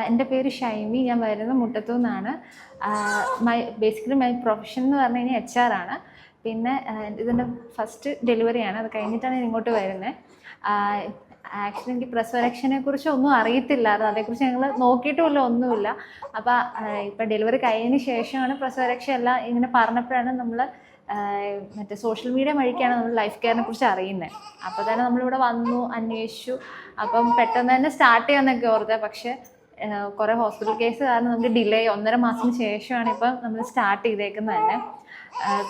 എൻ്റെ പേര് ഷൈമി. ഞാൻ വരുന്നത് മുട്ടത്തു നിന്നാണ്. മൈ പ്രൊഫഷൻ എന്ന് പറഞ്ഞു കഴിഞ്ഞാൽ HR ആണ്. പിന്നെ ഇതിൻ്റെ ഫസ്റ്റ് ഡെലിവറിയാണ്. അത് കഴിഞ്ഞിട്ടാണ് ഞാൻ ഇങ്ങോട്ട് വരുന്നത്. ആക്ച്വലി എനിക്ക് പ്രസവരക്ഷനെ കുറിച്ച് ഒന്നും അറിയത്തില്ലായിരുന്നു. അതേക്കുറിച്ച് ഞങ്ങൾ നോക്കിയിട്ടുമില്ല, ഒന്നുമില്ല. അപ്പോൾ ഇപ്പം ഡെലിവറി കഴിഞ്ഞതിന് ശേഷമാണ് പ്രസവരക്ഷ എല്ലാം ഇങ്ങനെ പറഞ്ഞപ്പോഴാണ് നമ്മൾ മറ്റേ സോഷ്യൽ മീഡിയ വഴിക്കാണ് നമ്മൾ ലൈഫ് കെയറിനെ കുറിച്ച് അറിയുന്നത്. അപ്പോൾ തന്നെ നമ്മളിവിടെ വന്നു, അന്വേഷിച്ചു. അപ്പം പെട്ടെന്ന് തന്നെ സ്റ്റാർട്ട് ചെയ്യാമെന്നൊക്കെ ഓർത്തത്. പക്ഷേ കുറേ ഹോസ്പിറ്റൽ കേസ് കാരണം നമുക്ക് ഡിലേ 1.5 മാസത്തിന് ശേഷമാണ് ഇപ്പം നമ്മൾ സ്റ്റാർട്ട് ചെയ്തേക്കുന്നത് തന്നെ.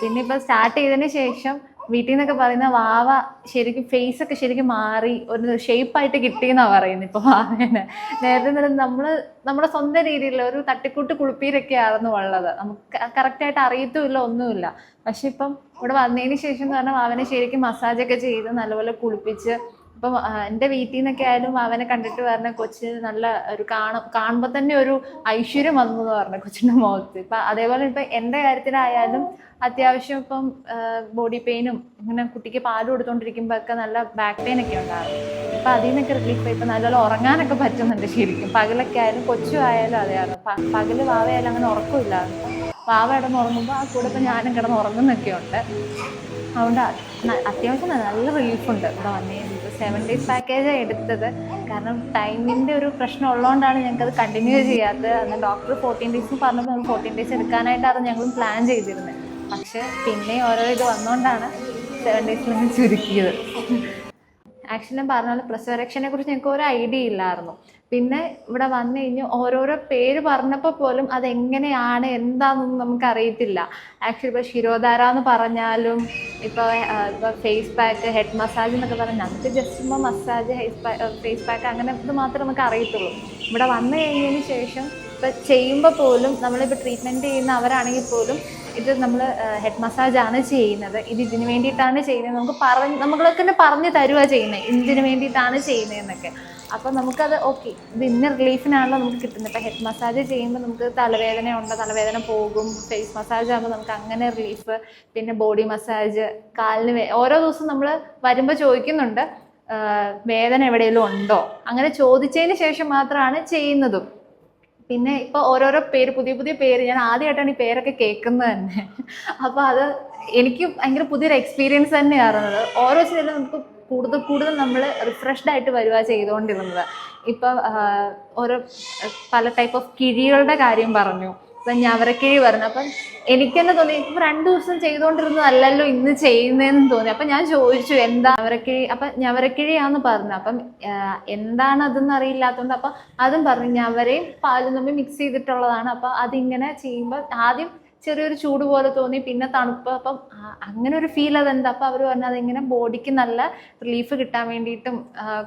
പിന്നെ ഇപ്പം സ്റ്റാർട്ട് ചെയ്തതിന് ശേഷം വീട്ടിൽ നിന്നൊക്കെ പറയുന്ന വാവ ശരിക്കും ഫേസൊക്കെ ശരിക്കും മാറി ഒരു ഷേപ്പായിട്ട് കിട്ടിയെന്നാണ് പറയുന്നത്. ഇപ്പോൾ വാവേനെ നേരത്തെ നമ്മുടെ സ്വന്തം രീതിയിലുള്ള ഒരു തട്ടിക്കൂട്ട് കുളിപ്പീരൊക്കെ ആയിരുന്നു ഉള്ളത്. നമുക്ക് കറക്റ്റായിട്ട് അറിയത്തുമില്ല, ഒന്നുമില്ല. പക്ഷെ ഇപ്പം ഇവിടെ വന്നതിന് ശേഷം എന്ന് പറഞ്ഞാൽ വാവനെ ശരിക്കും മസാജൊക്കെ ചെയ്ത് നല്ലപോലെ കുളിപ്പിച്ച് ഇപ്പം എൻ്റെ വീട്ടിൽ നിന്നൊക്കെ ആയാലും അവനെ കണ്ടിട്ട് പറഞ്ഞ കൊച്ച് നല്ല ഒരു കാണുമ്പോൾ തന്നെ ഒരു ഐശ്വര്യം വന്നു എന്ന് പറഞ്ഞ കൊച്ചിൻ്റെ മുഖത്ത്. ഇപ്പം അതേപോലെ ഇപ്പം എൻ്റെ കാര്യത്തിലായാലും അത്യാവശ്യം ഇപ്പം ബോഡി പെയിനും ഇങ്ങനെ കുട്ടിക്ക് പാല് കൊടുത്തുകൊണ്ടിരിക്കുമ്പോൾ ഒക്കെ നല്ല ബാക്ക് പെയിൻ ഒക്കെ ഉണ്ടാകും. ഇപ്പം അതിൽ നിന്നൊക്കെ റിലീഫ് ഇപ്പം നല്ലപോലെ ഉറങ്ങാനൊക്കെ പറ്റുന്നുണ്ട് ശരിക്കും. പകലൊക്കെ ആയാലും കൊച്ചും ആയാലും അതെയായിരുന്നു. പകല് വാവയായാലും അങ്ങനെ ഉറക്കമില്ലായിരുന്നു. വാവ കിടന്നുറങ്ങുമ്പോൾ ആ കൂടെ ഇപ്പം ഞാനും കിടന്നുറങ്ങുന്നൊക്കെ ഉണ്ട്. അതുകൊണ്ട് അത്യാവശ്യം നല്ല റിലീഫുണ്ട് ഇവിടെ വന്നു കഴിഞ്ഞിട്ട്. 7 days പാക്കേജാണ് എടുത്തത്. കാരണം ടൈമിൻ്റെ ഒരു പ്രശ്നം ഉള്ളതുകൊണ്ടാണ് ഞങ്ങൾക്കത് കണ്ടിന്യൂ ചെയ്യാത്തത്. അന്ന് ഡോക്ടർ 14 days പറഞ്ഞപ്പോൾ നമ്മൾ 14 days എടുക്കാനായിട്ടാണ് ഞങ്ങളും പ്ലാൻ ചെയ്തിരുന്നത്. പക്ഷേ പിന്നെ ഓരോ ഇത് വന്നുകൊണ്ടാണ് 7 days നിന്ന് ചുരുക്കിയത്. ആക്ച്വലി ഞാൻ പറഞ്ഞ പോലെ പ്രസവരക്ഷനെ കുറിച്ച് ഞങ്ങൾക്ക് ഒരു ഐഡിയ ഇല്ലായിരുന്നു. പിന്നെ ഇവിടെ വന്നു കഴിഞ്ഞ് ഓരോരോ പേര് പറഞ്ഞപ്പോൾ പോലും അതെങ്ങനെയാണ് എന്താണെന്നൊന്നും നമുക്കറിയത്തില്ല. ആക്ച്വലി ഇപ്പോൾ ശിരോധാര എന്ന് പറഞ്ഞാലും ഇപ്പോൾ ഫേസ് പാക്ക്, ഹെഡ് മസാജ് എന്നൊക്കെ പറഞ്ഞാൽ നമുക്ക് ജസ്റ്റ് ഇപ്പോൾ മസാജ്, ഫേസ് പാക്ക് അങ്ങനെ ഇത് മാത്രമേ നമുക്ക് അറിയത്തുള്ളൂ. ഇവിടെ വന്നു കഴിഞ്ഞതിന് ശേഷം ഇപ്പോൾ ചെയ്യുമ്പോൾ പോലും നമ്മളിപ്പോൾ ട്രീറ്റ്മെൻറ്റ് ചെയ്യുന്ന അവരാണെങ്കിൽ പോലും ഇത് നമ്മൾ ഹെഡ് മസാജാണ് ചെയ്യുന്നത്, ഇതിന് വേണ്ടിയിട്ടാണ് ചെയ്യുന്നത്, നമ്മളൊക്കെ തന്നെ പറഞ്ഞു തരുക ചെയ്യുന്നത് ഇതിന് വേണ്ടിയിട്ടാണ് ചെയ്യുന്നതെന്നൊക്കെ. അപ്പോൾ നമുക്കത് ഓക്കെ, ഇത് ഇന്ന റിലീഫിനാണല്ലോ നമുക്ക് കിട്ടുന്നത്. ഇപ്പോൾ ഹെഡ് മസാജ് ചെയ്യുമ്പോൾ നമുക്ക് തലവേദന ഉണ്ട്, തലവേദന പോകും. ഫേസ് മസാജ് ആകുമ്പോൾ നമുക്ക് അങ്ങനെ റിലീഫ്. പിന്നെ ബോഡി മസാജ്, കാലിന് ഓരോ ദിവസം നമ്മൾ വരുമ്പോൾ ചോദിക്കുന്നുണ്ട് വേദന എവിടെയെങ്കിലും ഉണ്ടോ, അങ്ങനെ ചോദിച്ചതിന് ശേഷം മാത്രമാണ് ചെയ്യുന്നതും. പിന്നെ ഇപ്പോൾ ഓരോരോ പേര്, പുതിയ പുതിയ പേര്, ഞാൻ ആദ്യമായിട്ടാണ് ഈ പേരൊക്കെ കേൾക്കുന്നത് തന്നെ. അപ്പോൾ അത് എനിക്ക് ഭയങ്കര പുതിയൊരു എക്സ്പീരിയൻസ് തന്നെയായിരുന്നത്. ഓരോ ദിവസം നമുക്ക് കൂടുതൽ നമ്മൾ റിഫ്രഷ്ഡ് ആയിട്ട് വരിക ചെയ്തുകൊണ്ടിരുന്നത്. ഇപ്പം ഓരോ പല ടൈപ്പ് ഓഫ് കിഴികളുടെ കാര്യം പറഞ്ഞു. ഇപ്പം ഞവരക്കിഴി പറഞ്ഞു. അപ്പം എനിക്ക് തന്നെ തോന്നി ഇപ്പം 2 ദിവസം ചെയ്തുകൊണ്ടിരുന്നതല്ലല്ലോ ഇന്ന് ചെയ്യുന്നതെന്ന് തോന്നി. അപ്പം ഞാൻ ചോദിച്ചു എന്താ ഞവരക്കിഴി. അപ്പം ഞവരക്കിഴിയാന്ന് പറഞ്ഞു. അപ്പം എന്താണ് അതെന്ന് അറിയില്ലാത്തതുകൊണ്ട് അപ്പം അതും പറഞ്ഞു ഞവരയും പാലും തമ്മിൽ മിക്സ് ചെയ്തിട്ടുള്ളതാണ്. അപ്പം അതിങ്ങനെ ചെയ്യുമ്പോൾ ആദ്യം ചെറിയൊരു ചൂട് പോലെ തോന്നി, പിന്നെ തണുപ്പ്. അപ്പം അങ്ങനെ ഒരു ഫീൽ അതെന്താ. അപ്പം അവർ പറഞ്ഞത് അതിങ്ങനെ ബോഡിക്ക് നല്ല റിലീഫ് കിട്ടാൻ വേണ്ടിയിട്ടും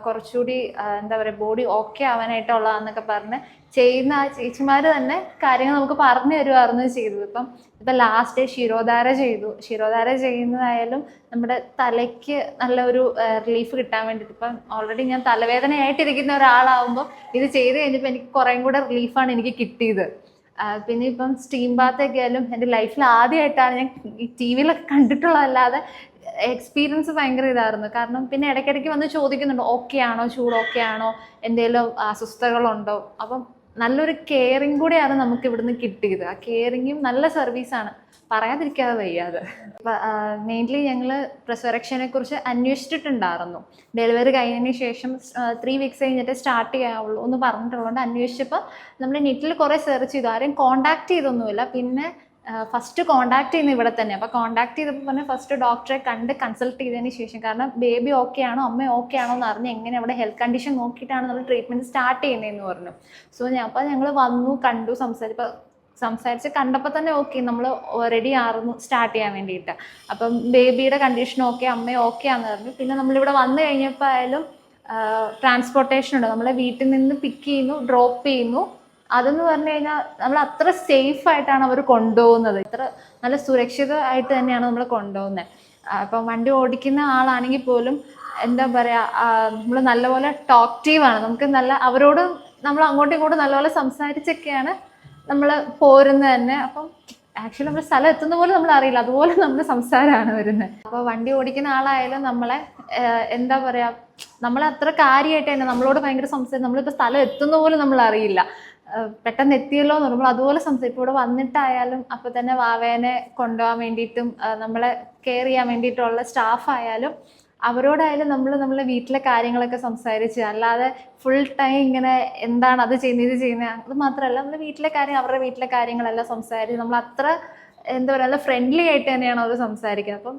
കുറച്ചുകൂടി എന്താ പറയുക ബോഡി ഓക്കെ ആവാനായിട്ടുള്ളതാന്നൊക്കെ പറഞ്ഞ് ചെയ്യുന്ന ആ ചേച്ചിമാർ തന്നെ കാര്യങ്ങൾ നമുക്ക് പറഞ്ഞു തരുമായിരുന്നു ചെയ്തത്. ഇപ്പം ലാസ്റ്റ് ഡേ ശിരോധാര ചെയ്തു. ശിരോധാര ചെയ്യുന്നതായാലും നമ്മുടെ തലയ്ക്ക് നല്ല ഒരു റിലീഫ് കിട്ടാൻ വേണ്ടിയിട്ട്. ഇപ്പം ഓൾറെഡി ഞാൻ തലവേദനയായിട്ടിരിക്കുന്ന ഒരാളാവുമ്പോൾ ഇത് ചെയ്ത് കഴിഞ്ഞപ്പോൾ എനിക്ക് കുറേയും കൂടെ റിലീഫാണ് എനിക്ക് കിട്ടിയത്. പിന്നെ ഇപ്പം സ്റ്റീം ബാത്തൊക്കെ ആയാലും എൻ്റെ ലൈഫിൽ ആദ്യമായിട്ടാണ് ഞാൻ ഈ TV-യിലൊക്കെ കണ്ടിട്ടുള്ളതല്ലാതെ എക്സ്പീരിയൻസ് ഭയങ്കര ഇതായിരുന്നു. കാരണം പിന്നെ ഇടയ്ക്കിടയ്ക്ക് വന്ന് ചോദിക്കുന്നുണ്ട് ഓക്കെ ആണോ, ചൂട് ഓക്കെ ആണോ, എന്തെങ്കിലും അസ്വസ്ഥതകളുണ്ടോ. അപ്പം നല്ലൊരു കെയറിങ് കൂടെയാണ് നമുക്ക് ഇവിടുന്ന് കിട്ടിയത്. ആ കെയറിങ്ങും നല്ല സർവീസാണ്, പറയാതിരിക്കാതെ വയ്യാതെ. മെയിൻലി ഞങ്ങൾ പ്രസവരക്ഷനെ കുറിച്ച് അന്വേഷിച്ചിട്ടുണ്ടായിരുന്നു. ഡെലിവറി കഴിഞ്ഞതിന് ശേഷം 3 weeks കഴിഞ്ഞിട്ട് സ്റ്റാർട്ട് ചെയ്യാവുള്ളൂ എന്ന് പറഞ്ഞിട്ടുള്ളതുകൊണ്ട് അന്വേഷിച്ചപ്പോൾ നമ്മൾ നെറ്റിൽ കുറേ സെർച്ച് ചെയ്തു. ആരെയും കോൺടാക്ട് ചെയ്തൊന്നുമില്ല. പിന്നെ ഫസ്റ്റ് കോൺടാക്ട് ചെയ്യുന്നത് ഇവിടെ തന്നെ. അപ്പോൾ കോൺടാക്ട് ചെയ്തപ്പോൾ പറഞ്ഞാൽ ഫസ്റ്റ് ഡോക്ടറെ കണ്ട് കൺസൾട്ട് ചെയ്തതിന് ശേഷം, കാരണം ബേബി ഓക്കെ ആണോ അമ്മ ഓക്കെ ആണോ എന്ന് അറിഞ്ഞ് എങ്ങനെ അവിടെ ഹെൽത്ത് കണ്ടീഷൻ നോക്കിയിട്ടാണ് നമ്മൾ ട്രീറ്റ്മെൻറ്റ് സ്റ്റാർട്ട് ചെയ്യുന്നതെന്ന് പറഞ്ഞു. അപ്പോൾ ഞങ്ങൾ വന്നു, കണ്ടു, സംസാരിച്ച് കണ്ടപ്പോൾ തന്നെ ഓക്കെ, നമ്മൾ റെഡി ആയിരുന്നു സ്റ്റാർട്ട് ചെയ്യാൻ വേണ്ടിയിട്ട്. അപ്പം ബേബിയുടെ കണ്ടീഷൻ ഓക്കെ, അമ്മ ഓക്കെ ആണെന്ന് പറഞ്ഞു. പിന്നെ നമ്മളിവിടെ വന്നു കഴിഞ്ഞപ്പോൾ ആയാലും ട്രാൻസ്പോർട്ടേഷൻ ഉണ്ട്. നമ്മളെ വീട്ടിൽ നിന്ന് പിക്ക് ചെയ്യുന്നു, ഡ്രോപ്പ് ചെയ്യുന്നു. അതെന്ന് പറഞ്ഞു കഴിഞ്ഞാൽ നമ്മൾ അത്ര സേഫ് ആയിട്ടാണ് അവർ കൊണ്ടുപോകുന്നത്. ഇത്ര നല്ല സുരക്ഷിതമായിട്ട് തന്നെയാണ് നമ്മൾ കൊണ്ടുപോകുന്നത്. അപ്പം വണ്ടി ഓടിക്കുന്ന ആളാണെങ്കിൽ പോലും എന്താ പറയുക, നമ്മൾ നല്ലപോലെ ടോക്റ്റീവാണ്. നമുക്ക് അവരോട് നമ്മൾ അങ്ങോട്ടും ഇങ്ങോട്ടും നല്ലപോലെ സംസാരിച്ചൊക്കെയാണ് നമ്മൾ പോരുന്നത് തന്നെ. അപ്പം ആക്ച്വലി നമ്മൾ സ്ഥലം എത്തുന്ന പോലും നമ്മൾ അറിയില്ല, അതുപോലെ നമ്മുടെ സംസാരമാണ് വരുന്നത്. അപ്പോൾ വണ്ടി ഓടിക്കുന്ന ആളായാലും നമ്മളെ എന്താ പറയുക, നമ്മളെ അത്ര കാര്യമായിട്ട് തന്നെ നമ്മളോട് ഭയങ്കര സംസാരം, നമ്മളിപ്പോൾ സ്ഥലം എത്തുന്ന പോലും നമ്മൾ അറിയില്ല. പെട്ടെന്ന് എത്തിയല്ലോ എന്ന് പറയുമ്പോൾ അതുപോലെ സംസാരിക്കും. ഇപ്പോൾ ഇവിടെ വന്നിട്ടായാലും അപ്പോൾ തന്നെ വാവേനെ കൊണ്ടുപോകാൻ വേണ്ടിയിട്ടും നമ്മളെ കെയർ ചെയ്യാൻ വേണ്ടിയിട്ടുള്ള സ്റ്റാഫായാലും അവരോടായാലും നമ്മളെ വീട്ടിലെ കാര്യങ്ങളൊക്കെ സംസാരിച്ച്, അല്ലാതെ ഫുൾ ടൈം ഇങ്ങനെ എന്താണ് അത് ചെയ്യുന്നത് ഇത് ചെയ്യുന്നത് അത് മാത്രമല്ല, നമ്മൾ വീട്ടിലെ കാര്യം അവരുടെ വീട്ടിലെ കാര്യങ്ങളെല്ലാം സംസാരിച്ച് നമ്മൾ അത്ര എന്താ പറയുക നല്ല ഫ്രണ്ട്ലി ആയിട്ട് തന്നെയാണ് അവർ സംസാരിക്കുന്നത്. അപ്പം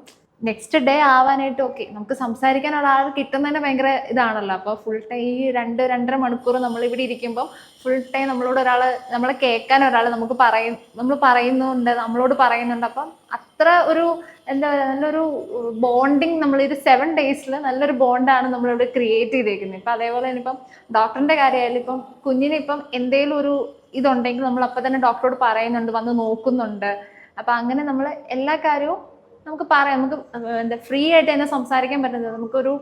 നെക്സ്റ്റ് ഡേ ആവാനായിട്ട് ഓക്കെ നമുക്ക് സംസാരിക്കാനുള്ള ആൾ കിട്ടുന്നതന്നെ ഭയങ്കര ഇതാണല്ലോ. അപ്പോൾ ഫുൾ ടൈം ഈ 2-2.5 മണിക്കൂർ നമ്മളിവിടെ ഇരിക്കുമ്പോൾ ഫുൾ ടൈം നമ്മളോട് ഒരാൾ നമ്മളെ കേൾക്കാൻ ഒരാൾ നമ്മൾ പറയുന്നുണ്ട്, നമ്മളോട് പറയുന്നുണ്ട്. അപ്പം അത്ര ഒരു എന്താ പറയുക നല്ലൊരു ബോണ്ടിങ് നമ്മൾ ഒരു 7 ഡേയ്സിൽ നല്ലൊരു ബോണ്ടാണ് നമ്മളിവിടെ ക്രിയേറ്റ് ചെയ്തേക്കുന്നത്. ഇപ്പം അതേപോലെ തന്നെ ഇപ്പം ഡോക്ടറിൻ്റെ കാര്യമായാലും ഇപ്പം കുഞ്ഞിന് ഇപ്പം എന്തെങ്കിലും ഒരു ഇതുണ്ടെങ്കിൽ നമ്മൾ അപ്പം തന്നെ ഡോക്ടറോട് പറയുന്നുണ്ട്, വന്ന് നോക്കുന്നുണ്ട്. അപ്പം അങ്ങനെ നമ്മൾ എല്ലാ കാര്യവും നമുക്ക് പറയാം, നമുക്ക് എന്താ ഫ്രീ ആയിട്ട് തന്നെ സംസാരിക്കാൻ പറ്റുന്നത്. നമുക്കൊരു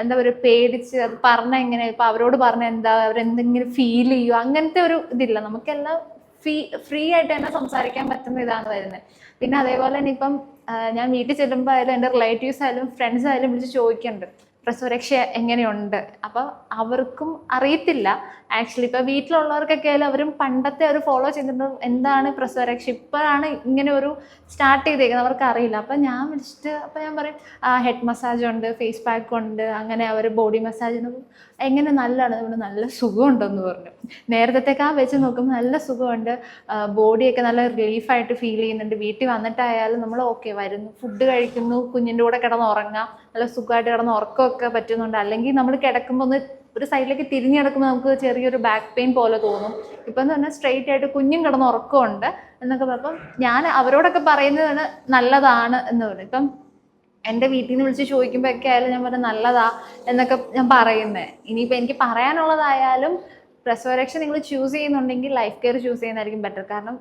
എന്താ പറയുക പേടിച്ച് അത് പറഞ്ഞാൽ എങ്ങനെ ഇപ്പം അവരോട് പറഞ്ഞാൽ എന്താ അവരെന്തെങ്കിലും ഫീൽ ചെയ്യുമോ അങ്ങനത്തെ ഒരു ഇതില്ല. നമുക്കെല്ലാം ഫ്രീ ആയിട്ട് തന്നെ സംസാരിക്കാൻ പറ്റുന്ന ഇതാണ് വരുന്നത്. പിന്നെ അതേപോലെ തന്നെ ഇപ്പം ഞാൻ വീട്ടിൽ ചെല്ലുമ്പോൾ ആയാലും എൻ്റെ റിലേറ്റീവ്സ് ആയാലും ഫ്രണ്ട്സ് ആയാലും വിളിച്ച് ചോദിക്കുന്നുണ്ട് പ്രസവരക്ഷ എങ്ങനെയുണ്ട്. അപ്പം അവർക്കും അറിയത്തില്ല ആക്ച്വലി. ഇപ്പം വീട്ടിലുള്ളവർക്കൊക്കെ ആയാലും അവരും പണ്ടത്തെ ഒരു ഫോളോ ചെയ്തിട്ട് എന്താണ് പ്രസവരക്ഷ ഇപ്പോഴാണ് ഇങ്ങനെ ഒരു സ്റ്റാർട്ട് ചെയ്തേക്കുന്നത്, അവർക്ക് അറിയില്ല. അപ്പം ഞാൻ വിളിച്ചിട്ട് അപ്പം ഞാൻ പറയും ഹെഡ് മസാജ് ഉണ്ട്, ഫേസ് പാക്ക് ഉണ്ട്, അങ്ങനെ അവർ ബോഡി മസാജിന് എങ്ങനെ നല്ലതാണ്, നല്ല സുഖമുണ്ടെന്ന് പറഞ്ഞു. നേരത്തേക്കാ വെച്ച് നോക്കുമ്പോൾ നല്ല സുഖമുണ്ട്, ബോഡിയൊക്കെ നല്ല റിലീഫായിട്ട് ഫീൽ ചെയ്യുന്നുണ്ട്. വീട്ടിൽ വന്നിട്ടായാലും നമ്മൾ ഓക്കെ വരുന്നു, ഫുഡ് കഴിക്കുന്നു, കുഞ്ഞിൻ്റെ കൂടെ കിടന്ന് ഉറങ്ങാം, നല്ല സുഖമായിട്ട് കിടന്ന് ഉറക്കമൊക്കെ പറ്റുന്നുണ്ട്. അല്ലെങ്കിൽ നമ്മൾ കിടക്കുമ്പോൾ ഒരു സൈഡിലേക്ക് തിരിഞ്ഞ് കിടക്കുമ്പോൾ നമുക്ക് ചെറിയൊരു ബാക്ക് പെയിൻ പോലെ തോന്നും. ഇപ്പം എന്ന് പറഞ്ഞാൽ സ്ട്രെയിറ്റ് ആയിട്ട് കുഞ്ഞും കിടന്ന് ഉറക്കമുണ്ട് എന്നൊക്കെ പറഞ്ഞപ്പം ഞാൻ അവരോടൊക്കെ പറയുന്നതാണ് നല്ലതാണ് എന്ന് പറയും. ഇപ്പം എൻ്റെ വീട്ടിൽ നിന്ന് വിളിച്ച് ചോദിക്കുമ്പോഴൊക്കെ ആയാലും ഞാൻ പറഞ്ഞ നല്ലതാ എന്നൊക്കെ ഞാൻ പറയുന്നത്. ഇനിയിപ്പോൾ എനിക്ക് പറയാനുള്ളതായാലും പ്രസവരക്ഷ നിങ്ങൾ ചൂസ് ചെയ്യുന്നുണ്ടെങ്കിൽ ലൈഫ് കെയർ ചൂസ് ചെയ്യുന്നതായിരിക്കും ബെറ്റർ. കാരണം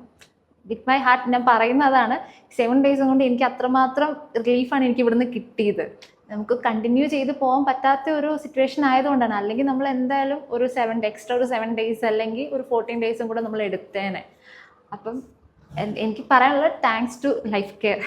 വിത്ത് മൈ ഹാർട്ട് ഞാൻ പറയുന്നതാണ്, 7 ഡേയ്സ് കൊണ്ട് എനിക്ക് അത്രമാത്രം റിലീഫാണ് എനിക്ക് ഇവിടുന്ന് കിട്ടിയത്. നമുക്ക് കണ്ടിന്യൂ ചെയ്ത് പോകാൻ പറ്റാത്ത ഒരു സിറ്റുവേഷൻ ആയതുകൊണ്ടാണ്. അല്ലെങ്കിൽ നമ്മൾ എന്തായാലും ഒരു എക്സ്ട്രാ ഒരു 7 ഡേയ്സ് അല്ലെങ്കിൽ ഒരു 14 ഡേയ്സും കൂടെ നമ്മൾ എടുത്തേനെ. അപ്പം എനിക്ക് പറയാനുള്ളത് താങ്ക്സ് ടു ലൈഫ് കെയർ.